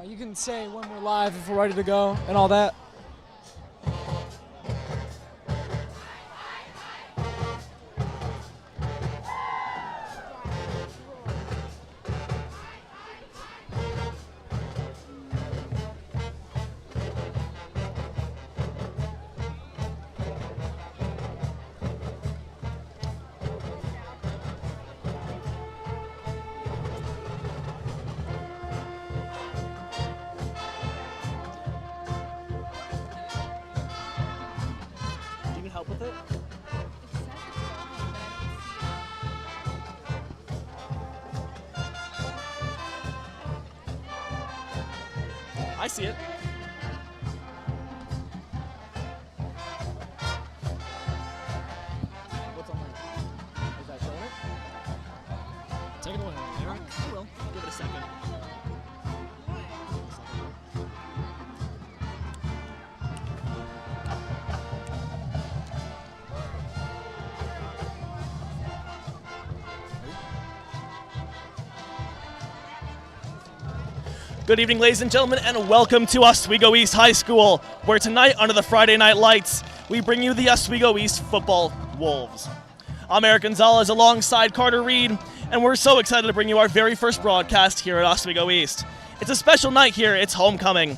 You can say when we're live if we're ready to go and all that. Help with it? I see it. What's on there? Is that showing it? Take it away. I will. Give it a second. Good evening, ladies and gentlemen, and welcome to Oswego East High School, where tonight, under the Friday Night Lights, we bring you the Oswego East Football Wolves. I'm Eric Gonzalez alongside Carter Reed, and we're so excited to bring you our very first broadcast here at Oswego East. It's a special night here. It's homecoming.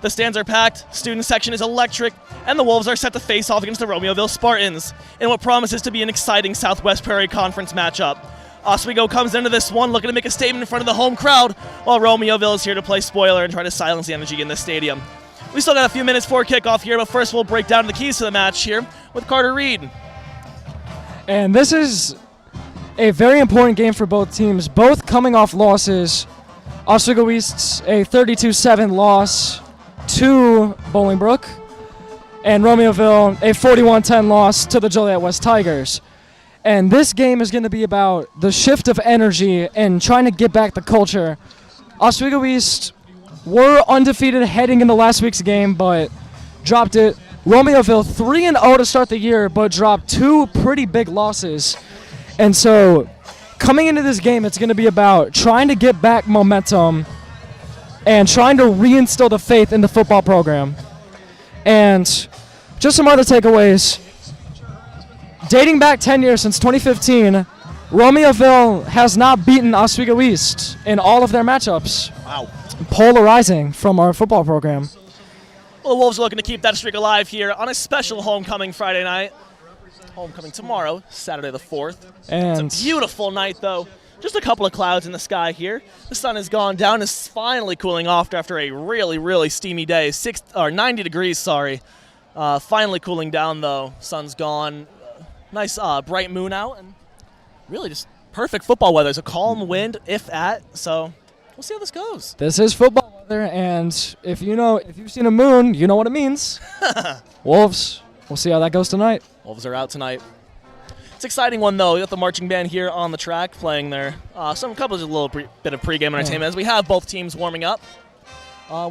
The stands are packed, student section is electric, and the Wolves are set to face off against the Romeovile Spartans in what promises to be an exciting Southwest Prairie Conference matchup. Oswego comes into this one looking to make a statement in front of the home crowd, while Romeoville is here to play spoiler and try to silence the energy in this stadium. We still got a few minutes for kickoff here, but first we'll break down the keys to the match here with Carter Reed. And this is a very important game for both teams, both coming off losses. Oswego East's a 32-7 loss to Bolingbrook, and Romeoville a 41-10 loss to the Joliet West Tigers. And this game is going to be about the shift of energy and trying to get back the culture. Oswego East were undefeated heading into last week's game, but dropped it. Romeoville 3-0 to start the year, but dropped two pretty big losses. And so coming into this game, it's going to be about trying to get back momentum and trying to reinstill the faith in the football program. And just some other takeaways. Dating back 10 years since 2015, Romeoville has not beaten Oswego East in all of their matchups. Wow. Polarizing from our football program. Well, the Wolves are looking to keep that streak alive here on a special homecoming Friday night. Homecoming tomorrow, Saturday the 4th. And it's a beautiful night, though. Just a couple of clouds in the sky here. The sun has gone down, is finally cooling off after a really, really steamy day. 90 degrees, sorry. Finally cooling down, though. Sun's gone. Nice bright moon out, and really just perfect football weather. It's a calm wind, if that, so we'll see how this goes. This is football weather, and if you've seen a moon, you know what it means. Wolves, we'll see how that goes tonight. Wolves are out tonight. It's an exciting one, though. We got the marching band here on the track playing their couple of little bit of pregame entertainment as we have both teams warming up.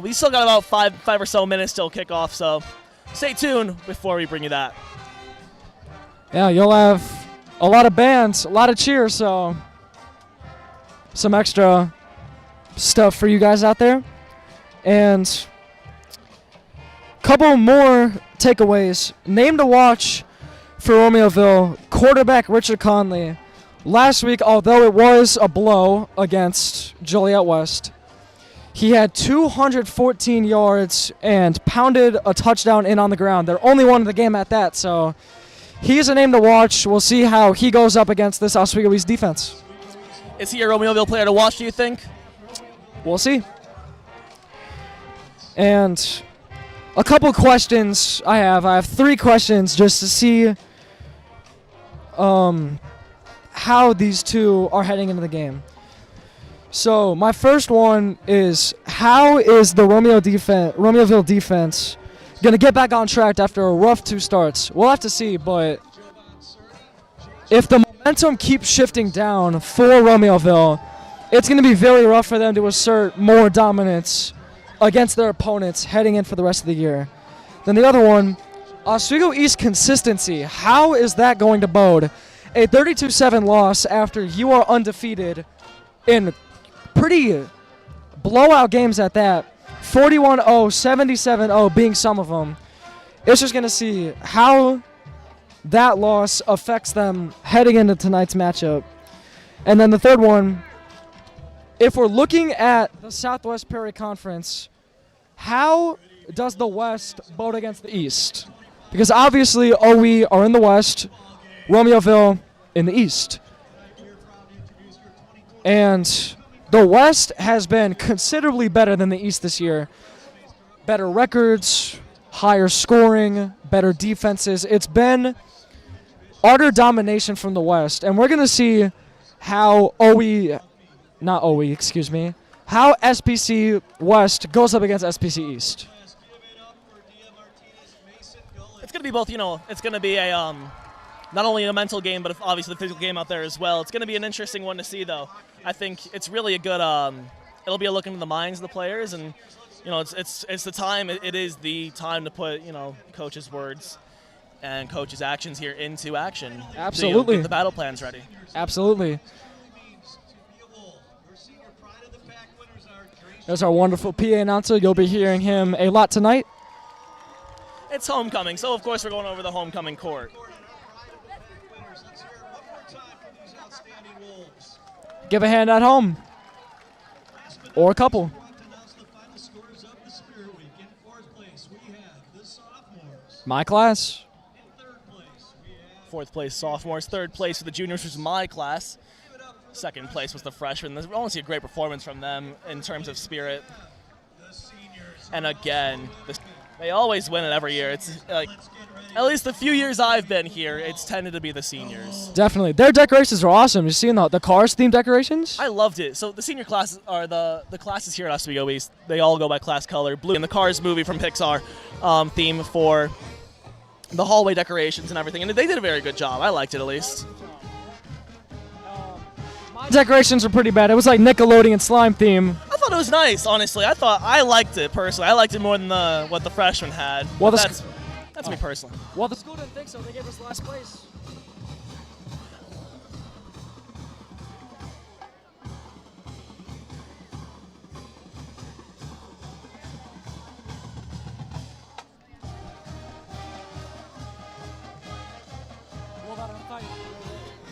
We still got about five or so minutes till kickoff, so stay tuned before we bring you that. Yeah, you'll have a lot of bands, a lot of cheers, so some extra stuff for you guys out there. And a couple more takeaways. Name to watch for Romeoville, quarterback Richard Conley. Last week, although it was a blow against Joliet West, he had 214 yards and pounded a touchdown in on the ground. They're only one in the game at that, so he's a name to watch. We'll see how he goes up against this Oswego East defense. Is he a Romeoville player to watch, do you think? We'll see. And a couple questions I have 3 questions just to see how these two are heading into the game. So my first one is, how is the Romeoville defense going to get back on track after a rough 2 starts? We'll have to see, but if the momentum keeps shifting down for Romeoville, it's going to be very rough for them to assert more dominance against their opponents heading in for the rest of the year. Then the other one, Oswego East consistency. How is that going to bode? A 32-7 loss after you are undefeated in pretty blowout games at that, 41-0, 77-0 being some of them. It's just going to see how that loss affects them heading into tonight's matchup. And then the third one, if we're looking at the Southwest Prairie Conference, how does the West vote against the East? Because obviously OE are in the West, Romeovile in the East. And the West has been considerably better than the East this year. Better records, higher scoring, better defenses. It's been utter domination from the West. And we're going to see how how SPC West goes up against SPC East. It's going to be both, it's going to be a not only a mental game, but obviously the physical game out there as well. It's going to be an interesting one to see, though. I think it's really a good, it'll be a look into the minds of the players, and, it's the time, it is the time to put, coaches' words and coaches' actions here into action. Absolutely. To get the battle plans ready. Absolutely. There's our wonderful PA announcer. You'll be hearing him a lot tonight. It's homecoming, so of course we're going over the homecoming court. Give a hand at home. Or a couple. My class. Fourth place, sophomores. Third place for the juniors, which is my class. Second place was the freshmen. I want to see a great performance from them in terms of spirit. And again, they always win it every year. It's like, at least the few years I've been here, it's tended to be the seniors. Definitely. Their decorations are awesome. You seen the Cars themed decorations? I loved it. So the senior classes are the classes here at Oswego East. They all go by class color. Blue and the Cars movie from Pixar theme for the hallway decorations and everything. And they did a very good job. I liked it at least. Decorations are pretty bad. It was like Nickelodeon slime theme. I thought it was nice, honestly. I liked it personally. I liked it more than what the freshmen had. Well, that's me personally. Well, the school didn't think so. They gave us last place.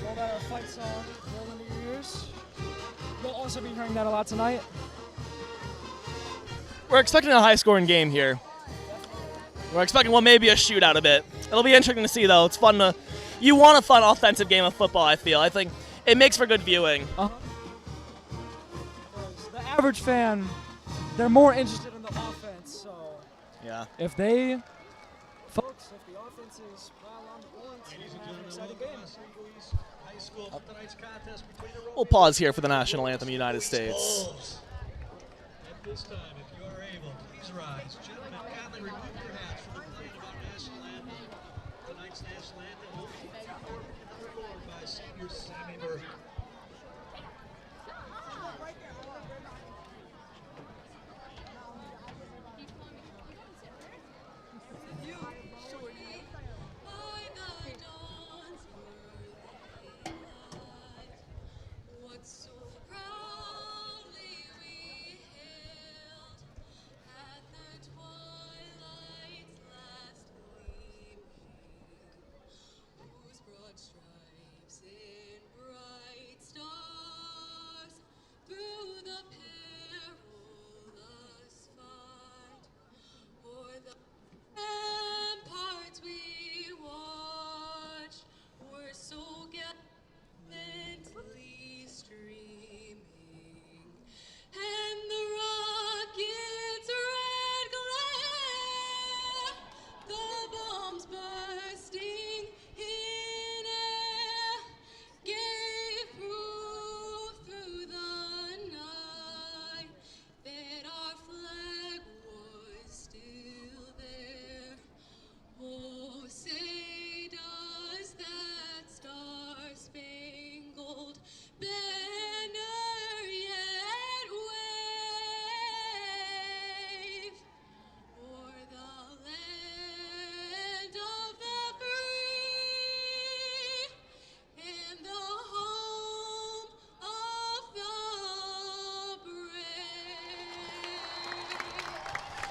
Roll that fight song. Roll into your ears. We'll also be hearing that a lot tonight. We're expecting a high-scoring game here. We're expecting, maybe a shootout a bit. It'll be interesting to see, though. It's fun you want a fun, offensive game of football, I feel. I think it makes for good viewing. The average fan, they're more interested in the offense, so yeah. If the offense is pile on the points, it's an exciting game. We'll pause here for the national anthem, United States. At this time, if you are able, please rise. Gentlemen, kindly remove your hats for the playing of our national anthem. Tonight's national anthem will be performed by senior Sammy Murphy. Stripes in bright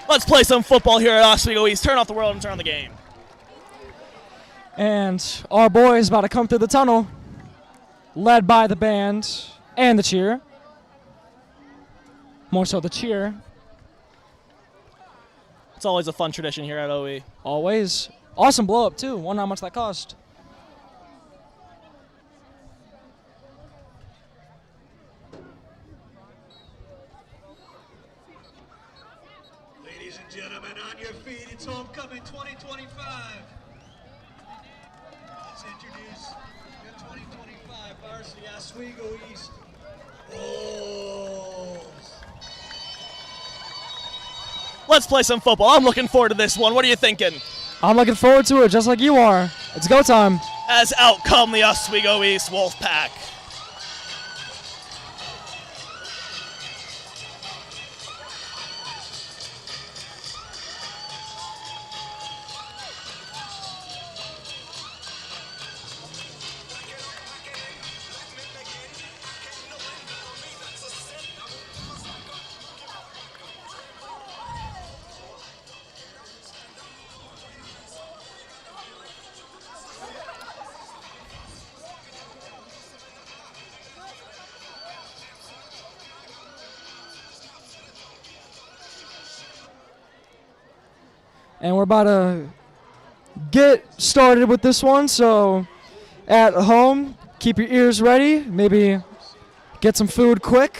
Let's play some football here at Oswego East. Turn off the world and turn on the game. And our boys about to come through the tunnel, led by the band and the cheer. More so the cheer. It's always a fun tradition here at OE. Always. Awesome blow up too. Wonder how much that cost. Ladies and gentlemen, on your feet, it's homecoming 2025. Let's introduce the 2025 varsity Oswego East Wolves. Let's play some football. I'm looking forward to this one. What are you thinking? I'm looking forward to it just like you are. It's go time. As out come the Oswego East Wolfpack. And we're about to get started with this one, so at home, keep your ears ready. Maybe get some food quick.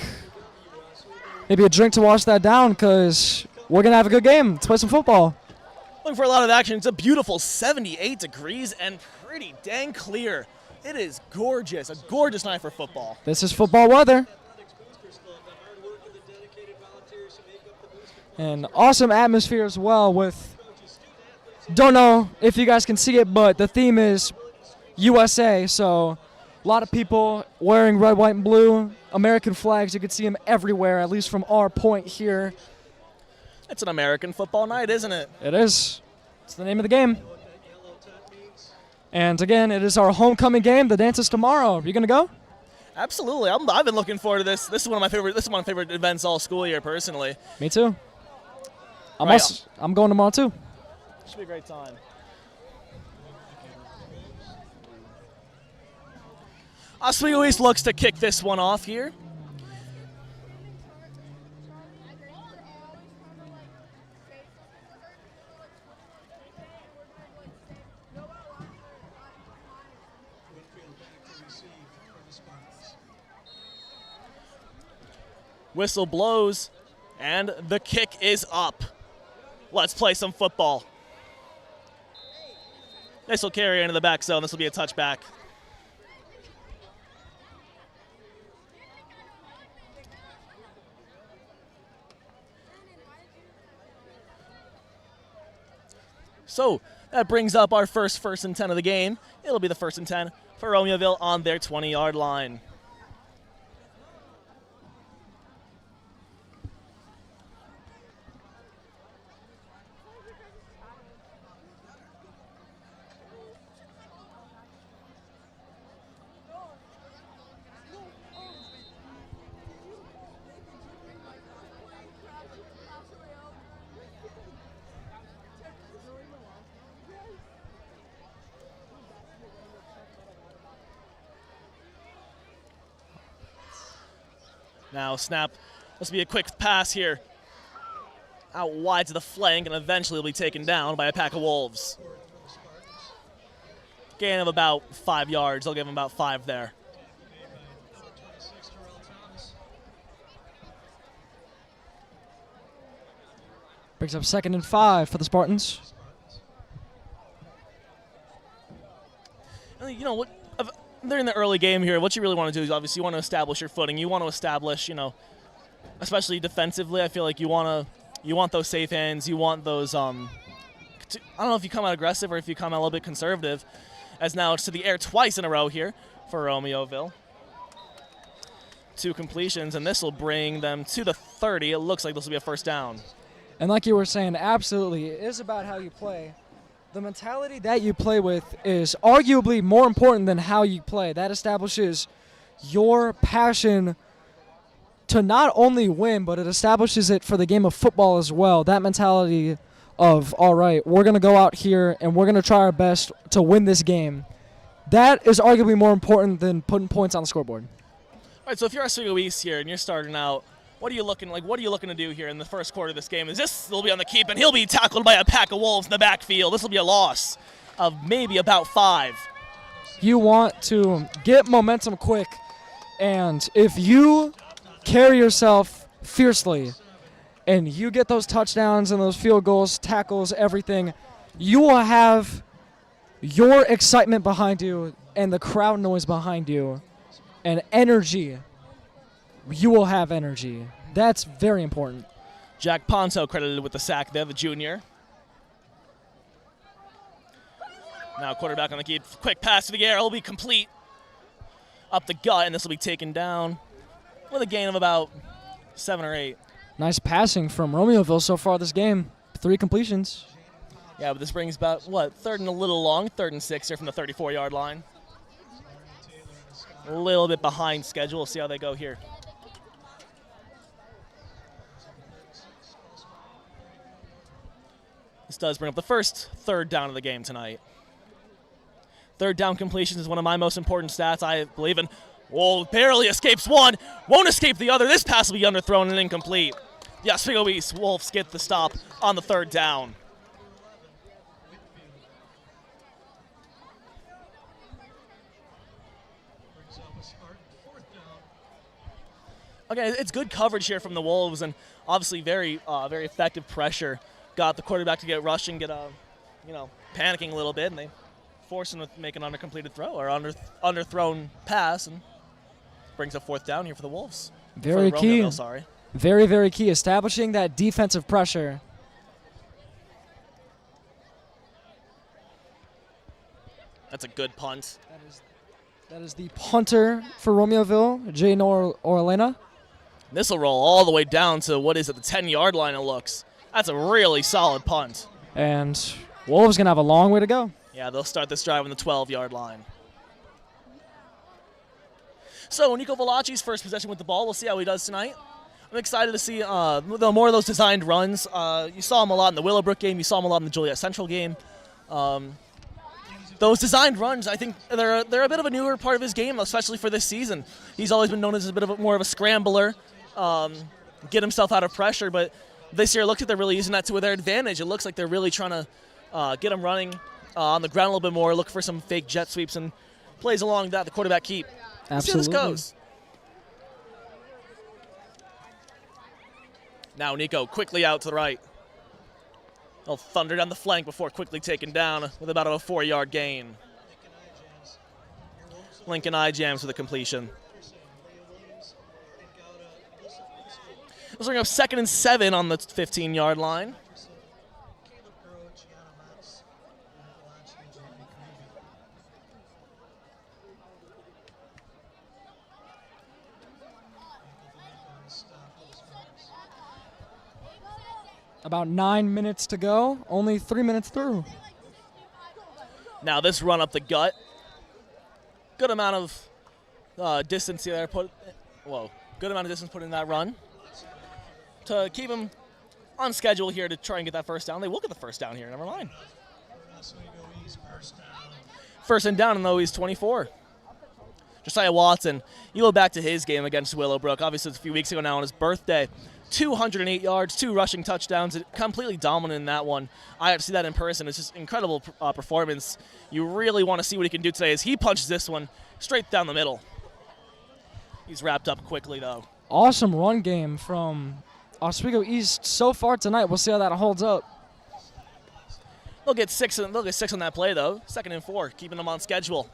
Maybe a drink to wash that down, because we're going to have a good game. Let's play some football. Looking for a lot of action. It's a beautiful 78 degrees and pretty dang clear. It is gorgeous. A gorgeous night for football. This is football weather. And awesome atmosphere as well with, don't know if you guys can see it, but the theme is USA. So a lot of people wearing red, white, and blue, American flags. You can see them everywhere, at least from our point here. It's an American football night, isn't it? It is. It's the name of the game. And again, it is our homecoming game. The dance is tomorrow. Are you going to go? Absolutely. I've been looking forward to this. This is one of my favorite events all school year, personally. Me too. Right. I'm going tomorrow too. Should be a great time. Oswego East looks to kick this one off here. Whistle blows, and the kick is up. Let's play some football. This will carry into the back zone. This will be a touchback. So that brings up our first and 10 of the game. It'll be the 1st and 10 for Romeovile on their 20-yard line. Now snap. This will be a quick pass here. Out wide to the flank, and eventually will be taken down by a pack of Wolves. Gain of about 5 yards. I'll give him about 5 there. Brings up 2nd and 5 for the Spartans. You know what? They're in the early game here. What you really want to do is obviously you want to establish your footing. You want to establish, especially defensively. I feel like you want those safe hands. You want those. I don't know if you come out aggressive or if you come out a little bit conservative. As now it's to the air twice in a row here for Romeoville. 2 completions, and this will bring them to the 30. It looks like this will be a 1st down. And like you were saying, absolutely, it is about how you play. The mentality that you play with is arguably more important than how you play. That establishes your passion to not only win, but it establishes it for the game of football as well. That mentality of, all right, we're going to go out here and we're going to try our best to win this game. That is arguably more important than putting points on the scoreboard. All right, so if you're Oswego East here and you're starting out, what are you looking to do here in the first quarter of this game? Is this will be on the keep, and he'll be tackled by a pack of wolves in the backfield. This will be a loss of maybe about 5. You want to get momentum quick, and if you carry yourself fiercely and you get those touchdowns and those field goals, tackles, everything, you will have your excitement behind you and the crowd noise behind you and energy. You will have energy. That's very important. Jack Ponto credited with the sack there, the junior. Now quarterback on the keep. Quick pass to the air. It'll be complete up the gut, and this will be taken down with a gain of about 7 or 8. Nice passing from Romeovile so far this game. 3 completions. Yeah, but this brings about, 3rd and a little long, 3rd and 6 here from the 34-yard line. A little bit behind schedule. We'll see how they go here. This does bring up the first 3rd down of the game tonight. 3rd down completions is one of my most important stats, I believe in. Whoa, barely escapes one, won't escape the other. This pass will be underthrown and incomplete. The Oswego East Wolves get the stop on the 3rd down. Okay, it's good coverage here from the Wolves, and obviously very effective pressure. Got the quarterback to get rushing, panicking a little bit, and they force him to make an undercompleted throw or underthrown pass, and brings a 4th down here for the Wolves. Very key. Romeoville, sorry. Very, very key. Establishing that defensive pressure. That's a good punt. That is the punter for Romeoville, Jay Orlena. This will roll all the way down to what is at the 10-yard line, it looks. That's a really solid punt. And Wolves going to have a long way to go. Yeah, they'll start this drive on the 12-yard line. So, Nico Valachi's first possession with the ball. We'll see how he does tonight. I'm excited to see more of those designed runs. You saw him a lot in the Willowbrook game. You saw him a lot in the Joliet Central game. Those designed runs, I think they're a bit of a newer part of his game, especially for this season. He's always been known as a bit of more of a scrambler, get himself out of pressure, but this year it looks like they're really using that to their advantage. It looks like they're really trying to get him running on the ground a little bit more, look for some fake jet sweeps and plays along that the quarterback keep. Absolutely. See how this goes. Now Nico quickly out to the right. He'll thunder down the flank before quickly taken down with about a 4-yard gain. Lincoln eye jams with a completion. This will bring up 2nd and 7 on the 15-yard line. About 9 minutes to go. Only 3 minutes through. Now this run up the gut. Good amount of distance there. Good amount of distance put in that run to keep him on schedule here to try and get that first down. They will get the first down here. Never mind. First and down, and though he's 24. Josiah Watson, you go back to his game against Willowbrook. Obviously, it's a few weeks ago now on his birthday. 208 yards, 2 rushing touchdowns, completely dominant in that one. I have to see that in person. It's just incredible performance. You really want to see what he can do today as he punches this one straight down the middle. He's wrapped up quickly, though. Awesome run game from Oswego East so far tonight. We'll see how that holds up. They'll get 6 on that play, though. 2nd and 4, keeping them on schedule.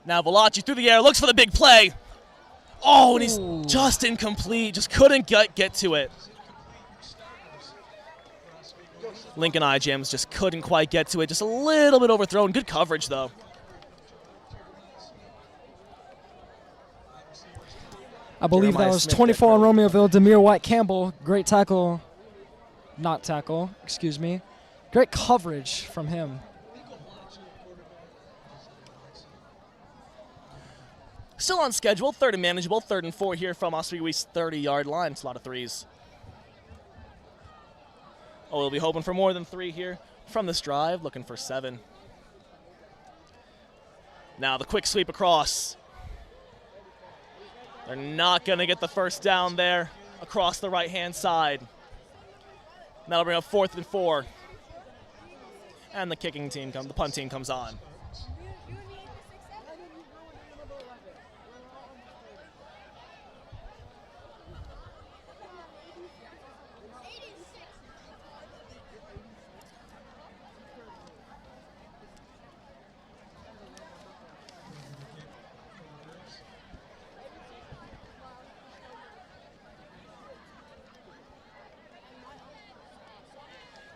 Now Valachi through the air, looks for the big play. Oh, and he's just incomplete. Just couldn't get to it. Lincoln eye jams just couldn't quite get to it. Just a little bit overthrown. Good coverage, though. I believe that Jeremiah was Smith 24 on got credit. Romeoville. Demir White-Campbell, great tackle. Not tackle, excuse me. Great coverage from him. Still on schedule, 3rd and manageable, 3rd and 4 here from Oswego East's 30-yard line. It's a lot of threes. Oh, we'll be hoping for more than 3 here from this drive, looking for 7. Now the quick sweep across. They're not going to get the first down there across the right-hand side. That'll bring up 4th and 4. And the the punt team comes on.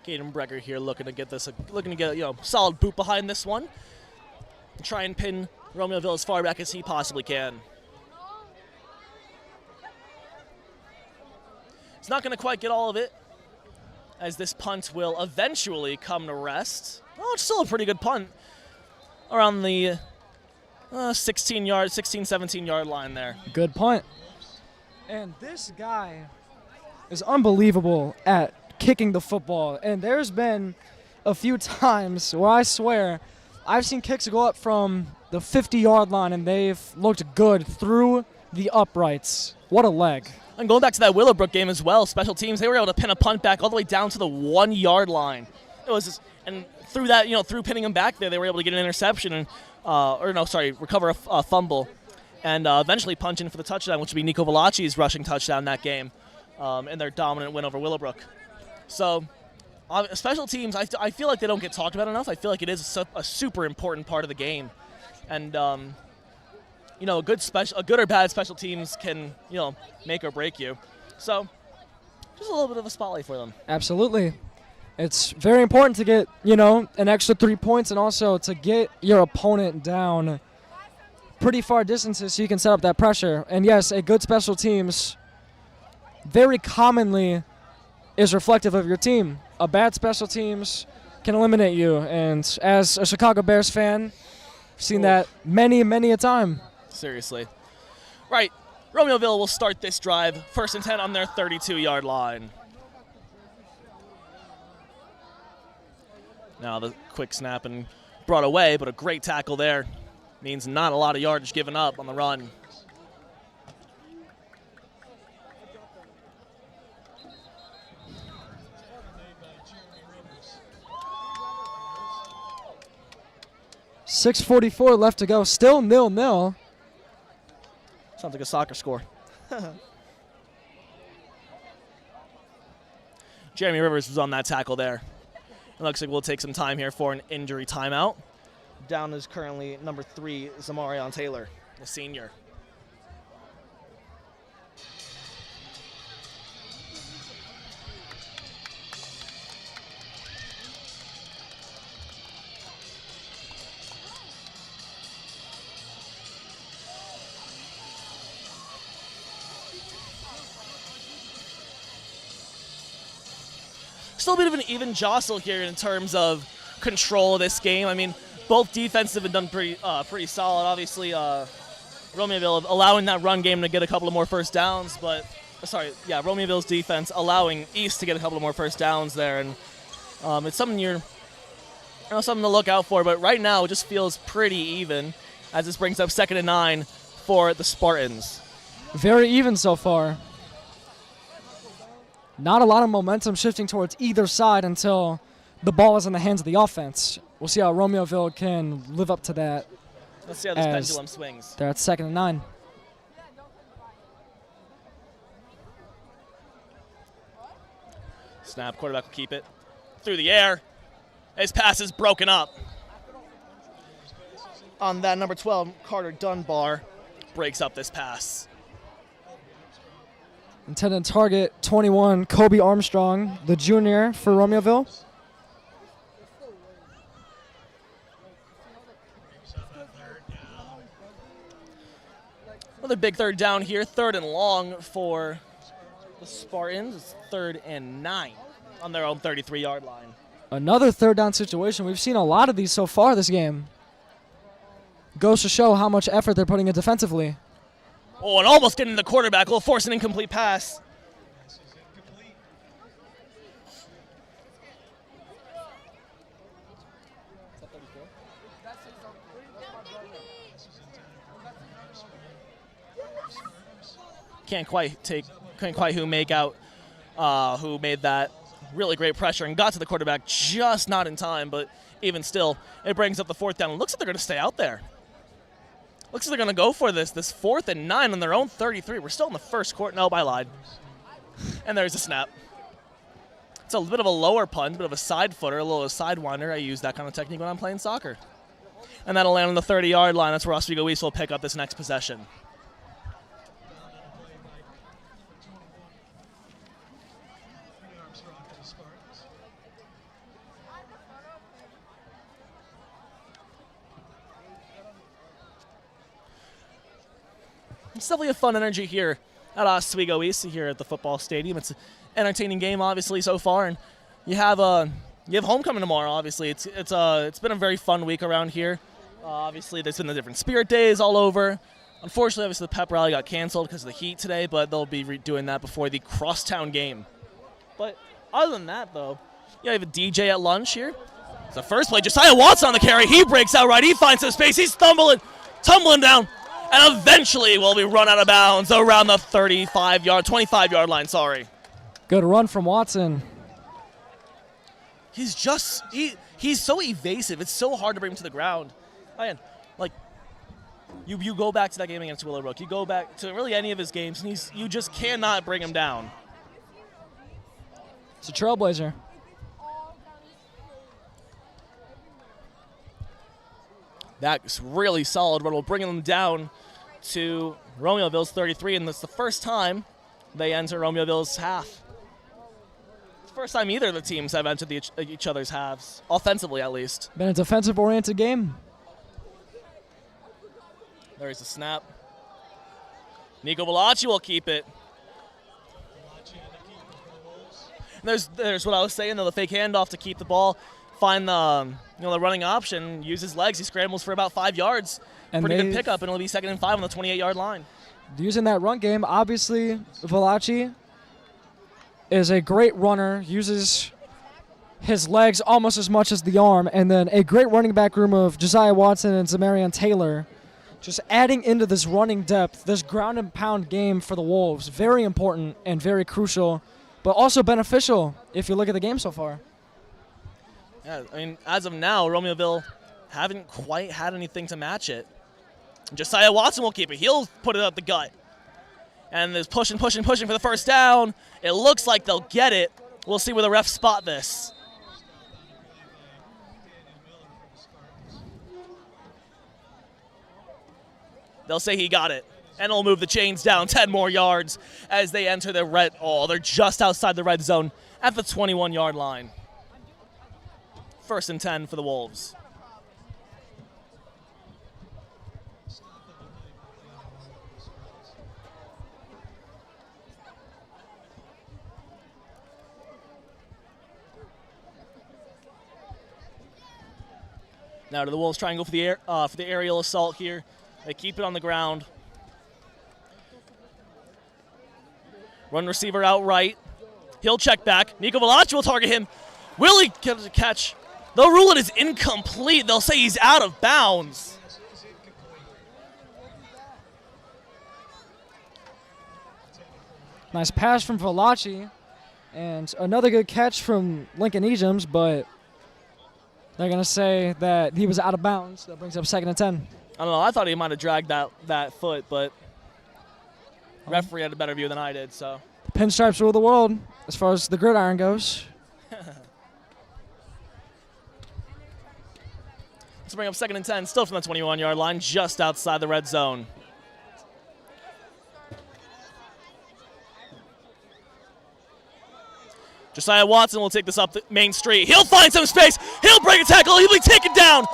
Caden Brecker here looking to get solid boot behind this one. And try and pin Romeoville as far back as he possibly can. He's not going to quite get all of it, as this punt will eventually come to rest. Oh, it's still a pretty good punt around the 16, 17-yard line there. Good punt. And this guy is unbelievable at kicking the football. And there's been a few times where I swear I've seen kicks go up from the 50-yard line and they've looked good through the uprights. What a leg. And going back to that Willowbrook game as well, special teams, they were able to pin a punt back all the way down to the 1-yard line. It was just, and through that, through pinning them back there, they were able to get an interception and, recover a fumble, and eventually punch in for the touchdown, which would be Nico Velacci's rushing touchdown that game, in their dominant win over Willowbrook. So, special teams, I feel like they don't get talked about enough. I feel like it is a super important part of the game, and a good or bad special teams can make or break you. So, just a little bit of a spotlight for them. Absolutely. It's very important to get an extra 3 points and also to get your opponent down pretty far distances so you can set up that pressure. And yes, a good special teams very commonly is reflective of your team. A bad special teams can eliminate you, and as a Chicago Bears fan, I've seen that many a time. Seriously. Right, Romeoville will start this drive, 1st and 10 on their 32-yard line. Now the quick snap and brought away, but a great tackle there. Means not a lot of yardage given up on the run. .644 left to go. Still 0-0. Sounds like a soccer score. Jeremy Rivers was on that tackle there. It looks like we'll take some time here for an injury timeout. Down is currently number 3, Zamarion Taylor, the senior. Still a bit of an even jostle here in terms of control of this game. I mean, both defenses have been done pretty solid. Obviously, Romeoville allowing that run game to get a couple of more first downs, but Romeoville's defense allowing East to get a couple of more first downs there, and it's something something to look out for. But right now, it just feels pretty even as this brings up 2nd and 9 for the Spartans. Very even so far. Not a lot of momentum shifting towards either side until the ball is in the hands of the offense. We'll see how Romeoville can live up to that. Let's see how this pendulum swings. They're at 2nd and 9. Snap, quarterback will keep it. Through the air. His pass is broken up. On that number 12, Carter Dunbar breaks up this pass. Intended target 21, Kobe Armstrong, the junior for Romeoville. Well, Another big third down here, 3rd and long for the Spartans. It's 3rd and 9 on their own 33-yard line. Another third down situation. We've seen a lot of these so far this game. Goes to show how much effort they're putting in defensively. Oh, and almost getting the quarterback. Will force an incomplete pass. Pass is incomplete. Can't quite who make out who made that really great pressure and got to the quarterback just not in time, but even still, it brings up the 4th down. It looks like they're going to stay out there. Looks like they're going to go for this 4th and 9 on their own 33. We're still in the first quarter. Nope, I lied. And there's a snap. It's a bit of a lower punt, a bit of a side footer, a little sidewinder. I use that kind of technique when I'm playing soccer. And that'll land on the 30-yard line. That's where Oswego East will pick up this next possession. It's definitely a fun energy here at Oswego East, here at the football stadium. It's an entertaining game, obviously, so far, and you have homecoming tomorrow. Obviously, it's been a very fun week around here. Obviously, there's been the different spirit days all over. Unfortunately, obviously, the pep rally got canceled because of the heat today, but they'll be doing that before the crosstown game. But other than that, though, you have a DJ at lunch here. It's the first play. Josiah Watson on the carry. He breaks out right. He finds some space. He's tumbling down. And eventually will be run out of bounds around the 25-yard line, sorry. Good run from Watson. He's so evasive. It's so hard to bring him to the ground. Man, like, you go back to that game against Willowbrook. You go back to really any of his games, and you just cannot bring him down. It's a trailblazer. That's really solid run. We'll bring them down to Romeoville's 33, and that's the first time they enter Romeoville's half. It's the first time either of the teams have entered each other's halves, offensively at least. Been a defensive-oriented game. There's the snap. Nico Velacci will keep it. And there's what I was saying, though, the fake handoff to keep the ball. Find the running option, use his legs. He scrambles for about 5 yards. And pretty good pickup, and it'll be 2nd and 5 on the 28-yard line. Using that run game, obviously, Velacci is a great runner, uses his legs almost as much as the arm, and then a great running back room of Josiah Watson and Zamarian Taylor, just adding into this running depth, this ground and pound game for the Wolves. Very important and very crucial, but also beneficial if you look at the game so far. Yeah, I mean, as of now, Romeoville haven't quite had anything to match it. Josiah Watson will keep it. He'll put it up the gut. And there's pushing for the first down. It looks like they'll get it. We'll see where the refs spot this. They'll say he got it. And it'll move the chains down 10 more yards as they enter the red. Oh, they're just outside the red zone at the 21-yard line. 1st and 10 for the Wolves. Now to the Wolves trying to go for the aerial assault here. They keep it on the ground. Run receiver out right. He'll check back. Nico Velacci will target him. Will he get a catch? They'll rule it as incomplete. They'll say he's out of bounds. Nice pass from Velacci. And another good catch from Lincoln Ejames, but they're going to say that he was out of bounds. That brings up 2nd and 10. I don't know. I thought he might have dragged that foot, but referee had a better view than I did. So Pinstripes rule the world as far as the gridiron goes. Let's bring up 2nd and 10, still from the 21-yard line, just outside the red zone. Josiah Watson will take this up the main street. He'll find some space. He'll break a tackle. He'll be taken down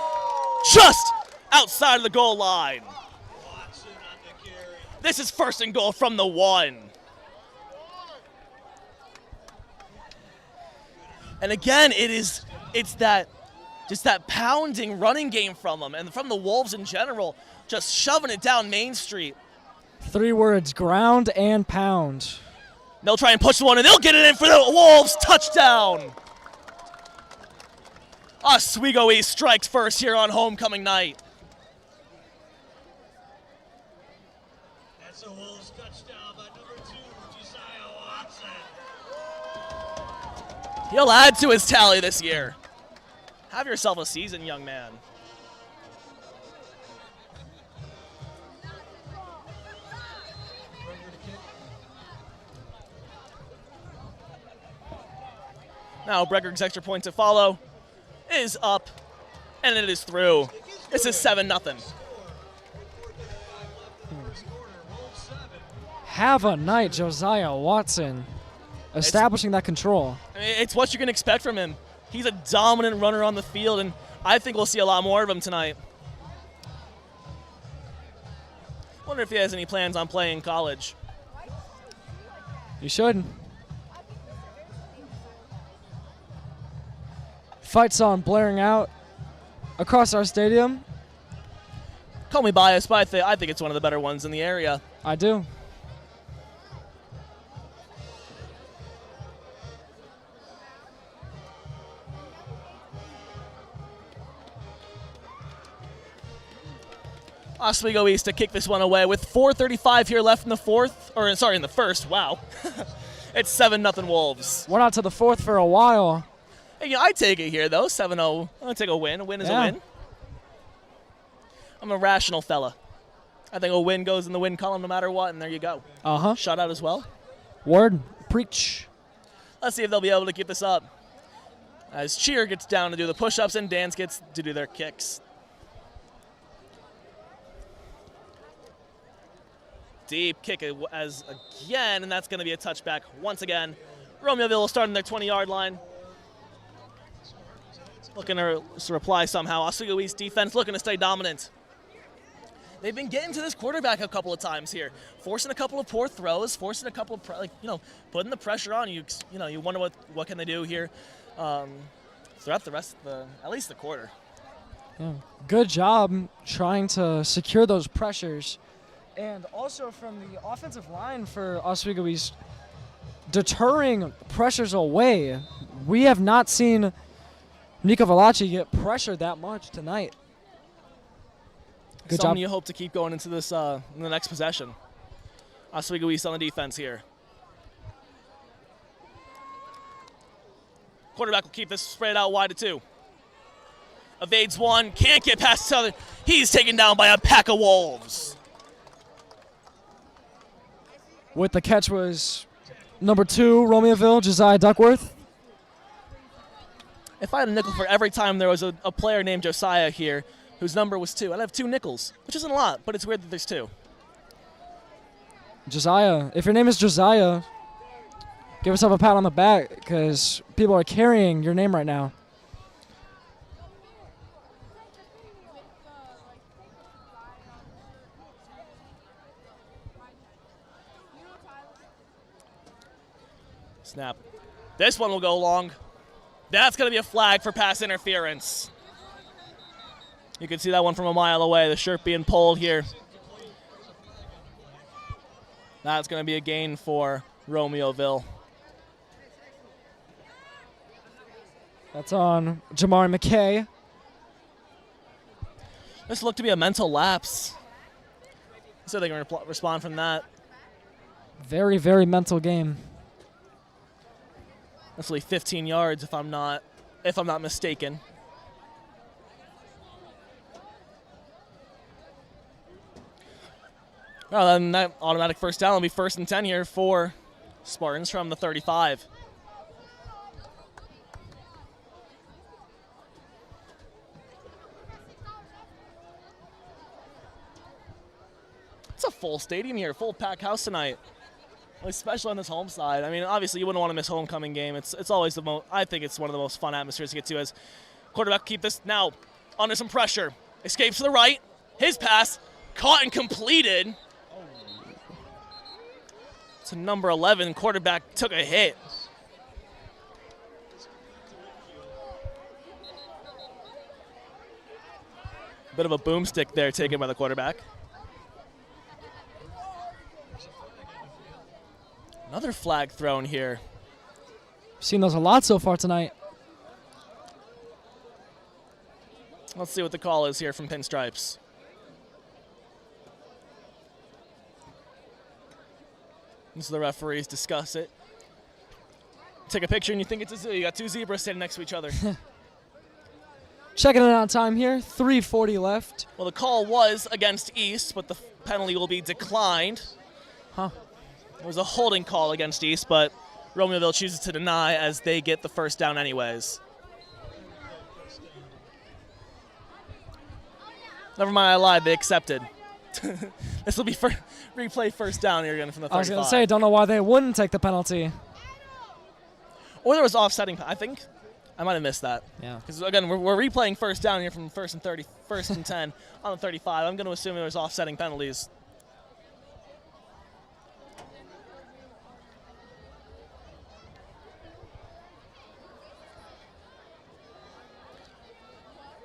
just outside of the goal line. This is 1st and goal from the 1. And again, it's that pounding running game from them and from the Wolves in general, just shoving it down Main Street. 3 words, ground and pound. They'll try and push the one, and they'll get it in for the Wolves. Touchdown. Oswego East strikes first here on homecoming night. That's a Wolves touchdown by number 2, Josiah Watson. He'll add to his tally this year. Have yourself a season, young man. Now Bregger's extra point to follow is up, and it is through. This is 7-0. Have a night, Josiah Watson, establishing that control. I mean, it's what you can expect from him. He's a dominant runner on the field, and I think we'll see a lot more of him tonight. Wonder if he has any plans on playing college. You should. Fight song blaring out across our stadium. Call me biased, but I think it's one of the better ones in the area. I do. Oswego East to kick this one away with 4:35 here left in the in the first. Wow. It's 7-0 Wolves. We're not to the 4th for a while. Hey, I take it here, though. 7-0. I'm going to take a win. A win is a win. I'm a rational fella. I think a win goes in the win column no matter what, and there you go. Uh-huh. Shutout as well. Word. Preach. Let's see if they'll be able to keep this up. As Cheer gets down to do the push-ups and Dance gets to do their kicks. Deep kick as again, and that's going to be a touchback once again. Romeoville will start on their 20-yard line. Looking to reply somehow. Oswego East defense looking to stay dominant. They've been getting to this quarterback a couple of times here, forcing a couple of poor throws, forcing a couple of putting the pressure on you. You wonder what can they do here throughout the rest of at least the quarter. Yeah. Good job trying to secure those pressures. And also from the offensive line for Oswego East, deterring pressures away. We have not seen Nico Valachi get pressured that much tonight. Good Something job. you hope to keep going into this in the next possession. Oswego East on the defense here. Quarterback will keep this spread out wide to 2. Evades one, can't get past the other. He's taken down by a pack of Wolves. With the catch was number 2, Romeoville, Josiah Duckworth. If I had a nickel for every time there was a player named Josiah here whose number was 2, I'd have 2 nickels, which isn't a lot, but it's weird that there's 2. Josiah, if your name is Josiah, give yourself a pat on the back because people are carrying your name right now. Snap. This one will go long. That's going to be a flag for pass interference. You can see that one from a mile away, the shirt being pulled here. That's going to be a gain for Romeoville. That's on Jamari McKay. This looked to be a mental lapse. So they can respond from that. Very, very mental game. That's only 15 yards if I'm not mistaken. Well, then that automatic first down will be 1st and 10 here for Spartans from the 35. It's a full stadium here, full pack house tonight. Especially on this home side. I mean, obviously you wouldn't want to miss homecoming game. It's always I think it's one of the most fun atmospheres to get to as quarterback keep this now under some pressure. Escapes to the right. His pass caught and completed. to number 11. Quarterback took a hit. Bit of a boomstick there taken by the quarterback. Another flag thrown here. Seen those a lot so far tonight. Let's see what the call is here from Pinstripes. This is the referees discuss it. Take a picture and you think it's a zoo. You got two zebras standing next to each other. Checking it on time here. 3:40 left. Well, the call was against East, but the penalty will be declined. Huh. It was a holding call against East, but Romeoville chooses to deny as they get the first down anyways. Never mind, I lied. They accepted. This will be replay first down here again from the 35. I was going to say, don't know why they wouldn't take the penalty. Or there was offsetting. I think I might have missed that. Yeah. Because again, we're replaying first down here from first and 10 on the 35. I'm going to assume there was offsetting penalties.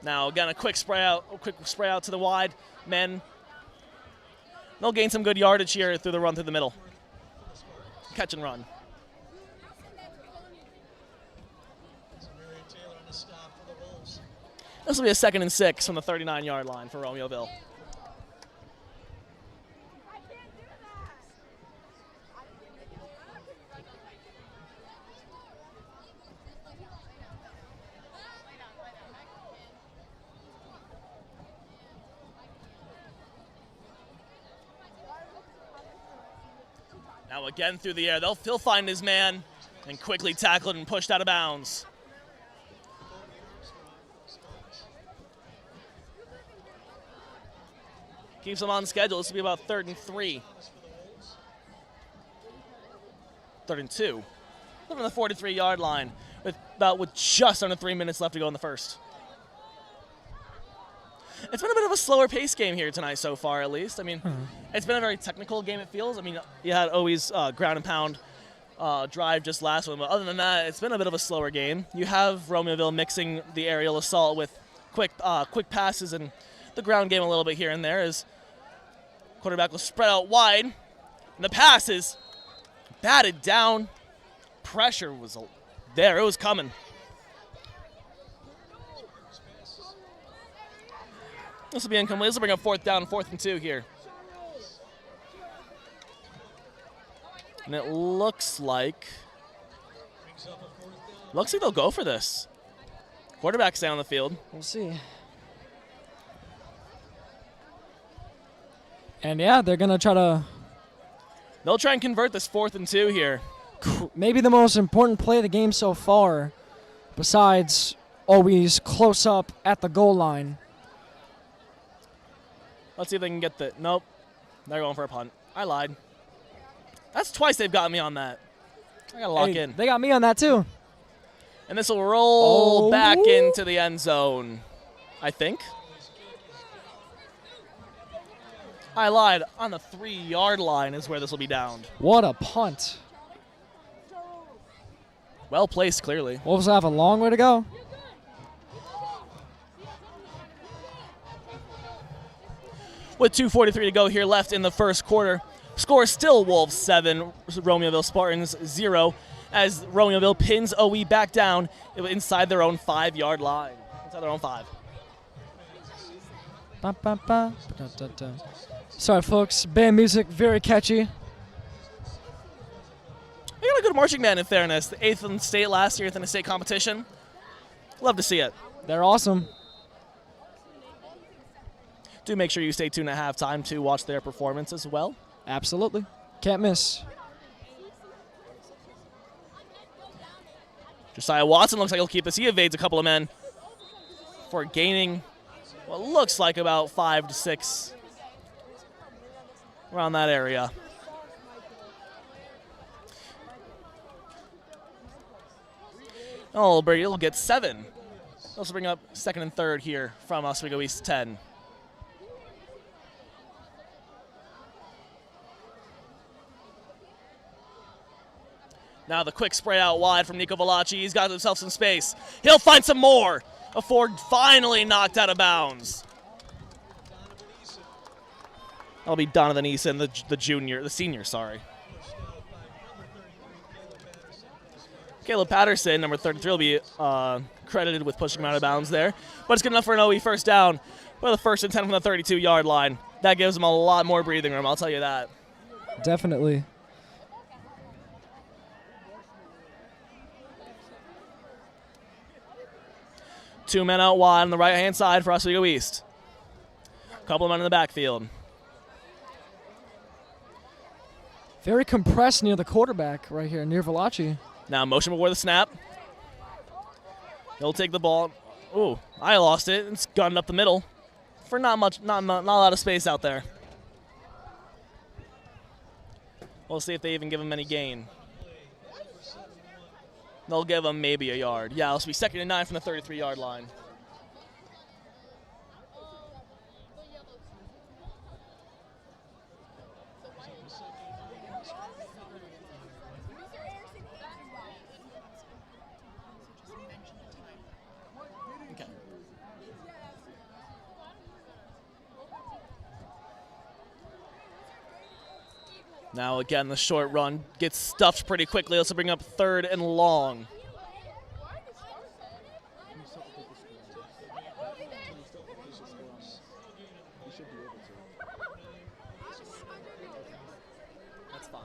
Now again, a quick spray out to the wide men. They'll gain some good yardage here through the run through the middle. Catch and run. This will be a 2nd and 6 from the 39-yard line for Romeoville. Now again through the air. He'll find his man and quickly tackled and pushed out of bounds. Keeps him on schedule. This will be about 3rd and 3. 3rd and 2. From the 43-yard line with just under 3 minutes left to go in the first. It's been a bit of a slower pace game here tonight so far, at least. I mean, It's been a very technical game, it feels. I mean, you had always ground and pound drive just last one, but other than that, it's been a bit of a slower game. You have Romeoville mixing the aerial assault with quick passes and the ground game a little bit here and there as quarterback will spread out wide. And the pass is batted down. Pressure was there. It was coming. This will be incomplete. This will bring up 4th down, 4th and 2 here. And it looks like they'll go for this. Quarterback stay on the field. We'll see. And yeah, they're going to try to... They'll try and convert this 4th and 2 here. Maybe the most important play of the game so far, besides always close up at the goal line. Let's see if they can get the... Nope. They're going for a punt. I lied. That's twice they've got me on that. I got to lock in. They got me on that too. And this will roll back into the end zone, I think. I lied. On the 3-yard line is where this will be downed. What a punt. Well placed, clearly. Wolves have a long way to go. With 2:43 to go here left in the first quarter. Score still Wolves 7, Romeoville Spartans 0, as Romeoville pins OE back down inside their own 5-yard line. Inside their own 5. Ba, ba, ba. Da, da, da. Sorry, folks. Band music, very catchy. They got a good marching band, in fairness. The 8th in the state last year, 8th in the state competition. Love to see it. They're awesome. Do make sure you stay tuned at halftime to watch their performance as well. Absolutely. Can't miss. Josiah Watson looks like he'll keep this. He evades a couple of men for gaining what looks like about 5 to 6 around that area. Oh, Brady will get 7. Also bring up 2nd and 3rd here from Oswego East 10. Now the quick spray out wide from Nico Velacci. He's got himself some space. He'll find some more. A Ford finally knocked out of bounds. That'll be Donovan Eason, the senior, sorry. Caleb Patterson, number 33, will be credited with pushing him out of bounds there. But it's good enough for an OE first down. Well, the first and 10 from the 32-yard line. That gives them a lot more breathing room, I'll tell you that. Definitely. Two men out wide on the right-hand side for Oswego East. A couple of men in the backfield. Very compressed near the quarterback right here, near Velacci. Now motion before the snap. He'll take the ball. Ooh, I lost it. It's gunned up the middle for not a lot of space out there. We'll see if they even give him any gain. They'll give him maybe a yard. Yeah, it'll be 2nd and 9 from the 33-yard line. Okay. Now again, the short run gets stuffed pretty quickly. This will bring up 3rd and long. That's fine.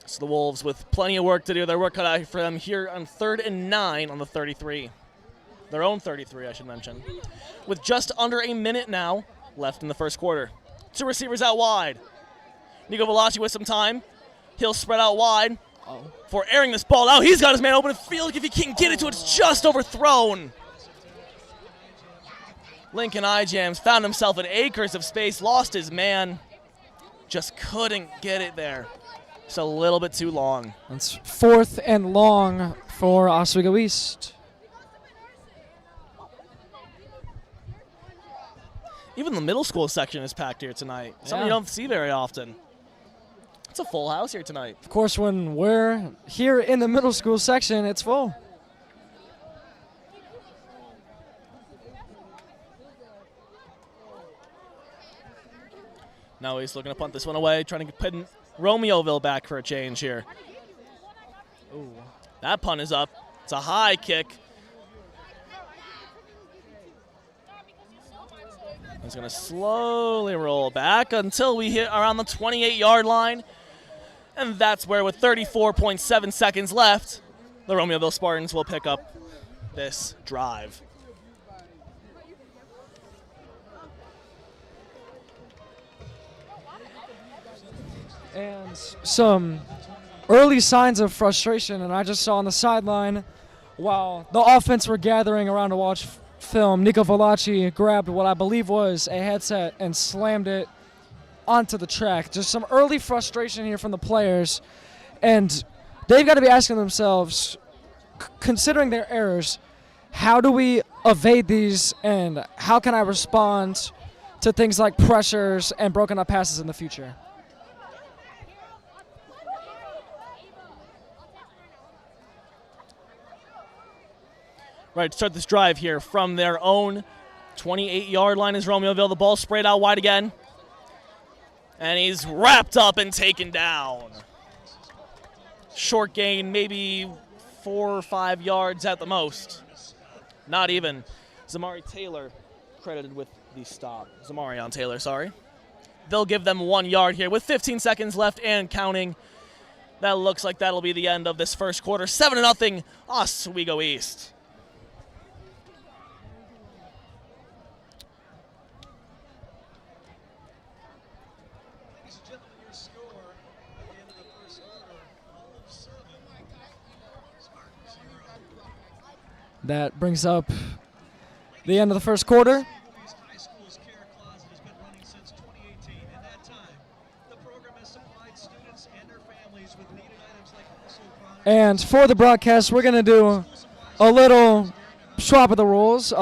So the Wolves with plenty of work to do. Their work cut out for them here on 3rd and 9 on the 33. Their own 33, I should mention. With just under a minute now left in the first quarter. Two receivers out wide. Nico Velacci with some time. He'll spread out wide for airing this ball out. He's got his man open. It feels like if he can't get it to it, it's just overthrown. Lincoln Ijams found himself in acres of space, lost his man. Just couldn't get it there. It's a little bit too long. It's 4th and long for Oswego East. Even the middle school section is packed here tonight. Something you don't see very often. It's a full house here tonight. Of course, when we're here in the middle school section, it's full. Now he's looking to punt this one away, trying to put Romeovile back for a change here. Ooh. That punt is up. It's a high kick. He's going to slowly roll back until we hit around the 28-yard line. And that's where, with 34.7 seconds left, the Romeoville Spartans will pick up this drive. And some early signs of frustration, and I just saw on the sideline while the offense were gathering around to watch film, Nico Velacci grabbed what I believe was a headset and slammed it onto the track. Just some early frustration here from the players, and they've got to be asking themselves, considering their errors, how do we evade these, and how can I respond to things like pressures and broken up passes in the future? Right, to start this drive here from their own 28-yard line is Romeoville. The ball sprayed out wide again. And he's wrapped up and taken down. Short gain, maybe 4 or 5 yards at the most. Not even. Zamari Taylor credited with the stop. Zamarion Taylor, sorry. They'll give them 1 yard here with 15 seconds left and counting. That looks like that'll be the end of this first quarter. 7-0, Oswego East. That brings up the end of the first quarter. High School's care closet has been running since 2018. In that time, the program has supplied students and their families with needed items like household products. And for the broadcast, we're going to do a little swap of the rules.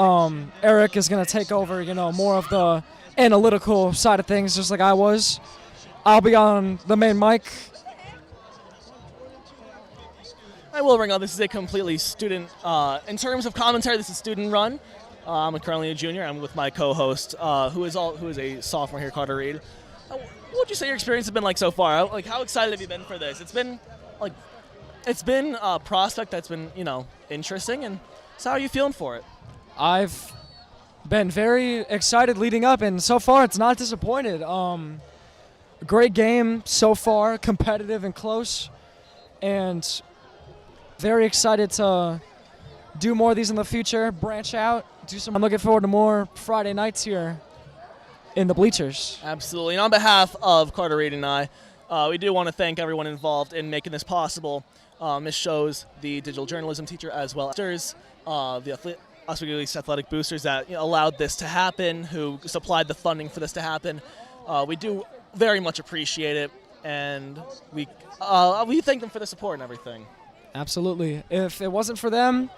Eric is going to take over, more of the analytical side of things, just like I was. I'll be on the main mic. I will bring up, this is a completely student, in terms of commentary, this is student run. I'm currently a junior. I'm with my co-host, who is a sophomore here, Carter Reed. What would you say your experience has been like so far? Like, how excited have you been for this? It's been a prospect that's been, interesting. And so how are you feeling for it? I've been very excited leading up, and so far it's not disappointed. Great game so far, competitive and close, and very excited to do more of these in the future, branch out, do some. I'm looking forward to more Friday nights here in the bleachers. Absolutely. And on behalf of Carter Reed and I, we do want to thank everyone involved in making this possible. Ms. Shows, the digital journalism teacher, as well as the Oswego East Athletic Boosters that allowed this to happen, who supplied the funding for this to happen. We do very much appreciate it, and we thank them for the support and everything. Absolutely. If it wasn't for them,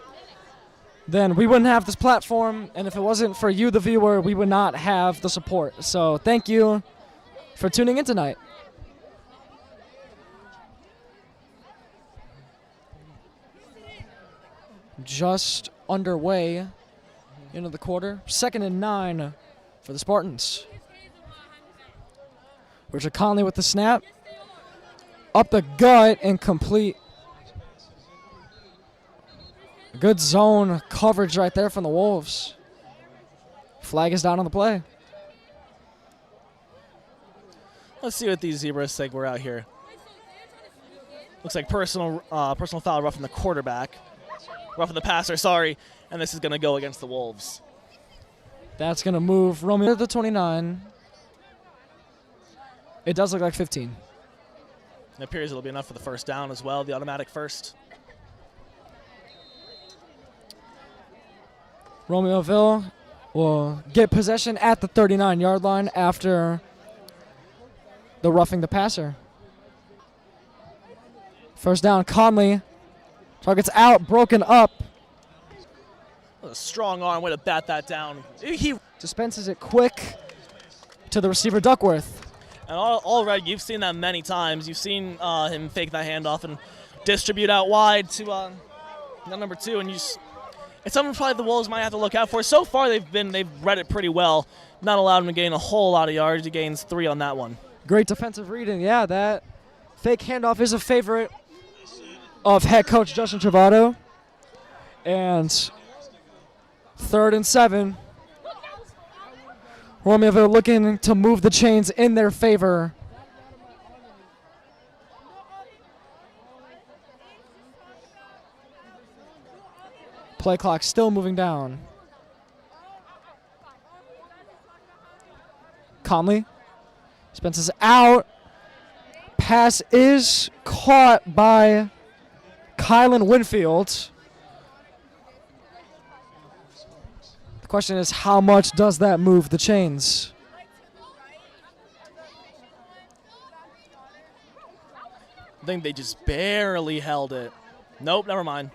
then we wouldn't have this platform, and if it wasn't for you, the viewer, we would not have the support. So thank you for tuning in tonight. Just underway into the quarter. 2nd and 9 for the Spartans. Richard Conley with the snap. Up the gut and complete. Good zone coverage right there from the Wolves. Flag is down on the play. Let's see what these Zebras think we're out here. Looks like personal foul roughing the quarterback. Roughing the passer, sorry. And this is going to go against the Wolves. That's going to move Romeo to the 29. It does look like 15. It appears it'll be enough for the first down as well, the automatic first. Romeovile will get possession at the 39-yard line after the roughing the passer. First down, Conley. Target's out, broken up. A strong arm, way to bat that down. He dispenses it quick to the receiver, Duckworth. And already, you've seen that many times. You've seen him fake that handoff and distribute out wide to number 2, and it's something probably the Wolves might have to look out for. So far, they've read it pretty well. Not allowed him to gain a whole lot of yards. He gains 3 on that one. Great defensive reading. Yeah, that fake handoff is a favorite of head coach Justin Travato. And 3rd and 7. Romeoville looking to move the chains in their favor. Play clock still moving down. Conley. Spence's out. Pass is caught by Kylan Winfield. The question is, how much does that move the chains? I think they just barely held it. Nope, never mind.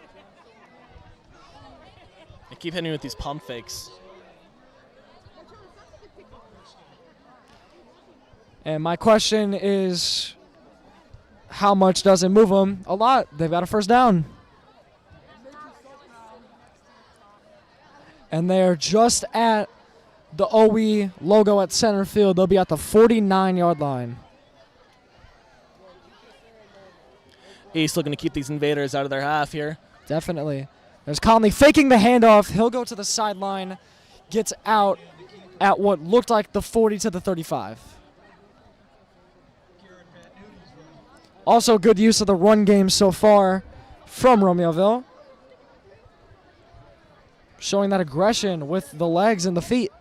They keep hitting me with these pump fakes. And my question is, how much does it move them? A lot. They've got a first down. And they're just at the OE logo at center field. They'll be at the 49-yard line. East looking to keep these invaders out of their half here. Definitely. There's Conley faking the handoff. He'll go to the sideline. Gets out at what looked like the 40 to the 35. Also good use of the run game so far from Romeoville. Showing that aggression with the legs and the feet.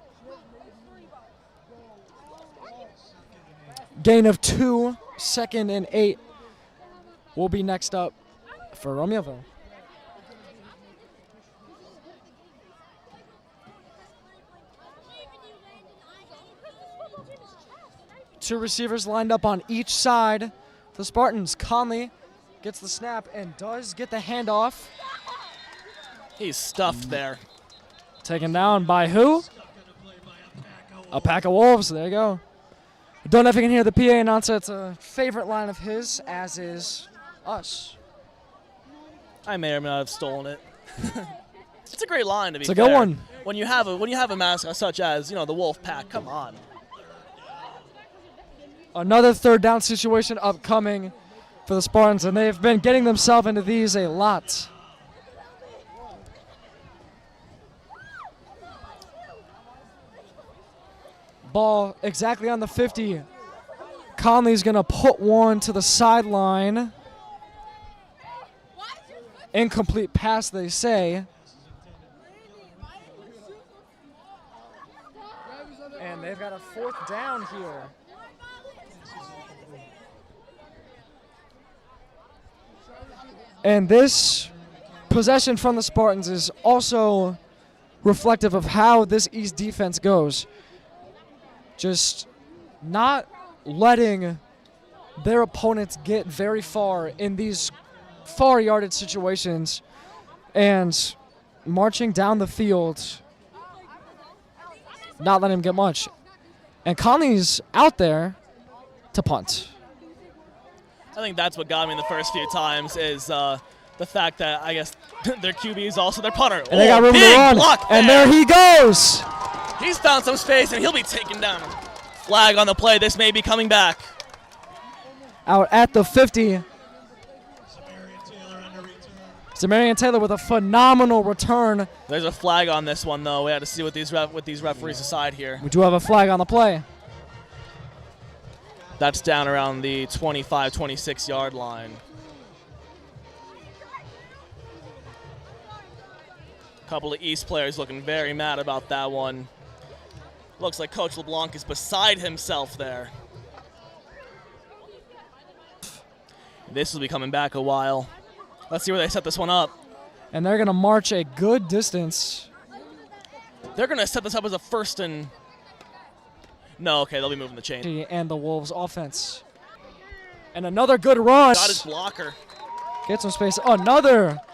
Gain of 2, 2nd and 8 will be next up for Romeoville. Two receivers lined up on each side. The Spartans. Conley gets the snap and does get the handoff. He's stuffed there. Taken down by who? A pack of wolves. There you go. Don't know if you can hear the PA announcer. It's a favorite line of his, as is us. I may or may not have stolen it. It's a great line, to be It's a fair. good one. When you have a mascot such as, the wolf pack, come on. Another third down situation upcoming for the Spartans, and they've been getting themselves into these a lot. Ball exactly on the 50. Conley's going to put one to the sideline. Incomplete pass, they say. And they've got a fourth down here. And this possession from the Spartans is also reflective of how this East defense goes. Just not letting their opponents get very far in these far yardage situations and marching down the field, not letting him get much. And Conley's out there to punt. I think that's what got me the first few times is the fact that I guess their QB is also their punter. And they got room to run. Block And there he goes. He's found some space, and he'll be taken down. Flag on the play. This may be coming back. Out at the 50. Zamarian Taylor with a phenomenal return. There's a flag on this one, though. We had to see what these referees decide here. We do have a flag on the play. That's down around the 25, 26-yard line. A couple of East players looking very mad about that one. Looks like Coach LeBlanc is beside himself there. This will be coming back a while. Let's see where they set this one up. And they're going to march a good distance. They're going to set this up as a first and... No, okay, they'll be moving the chain. And the Wolves offense. And another good run. Got his blocker. Get some space. Another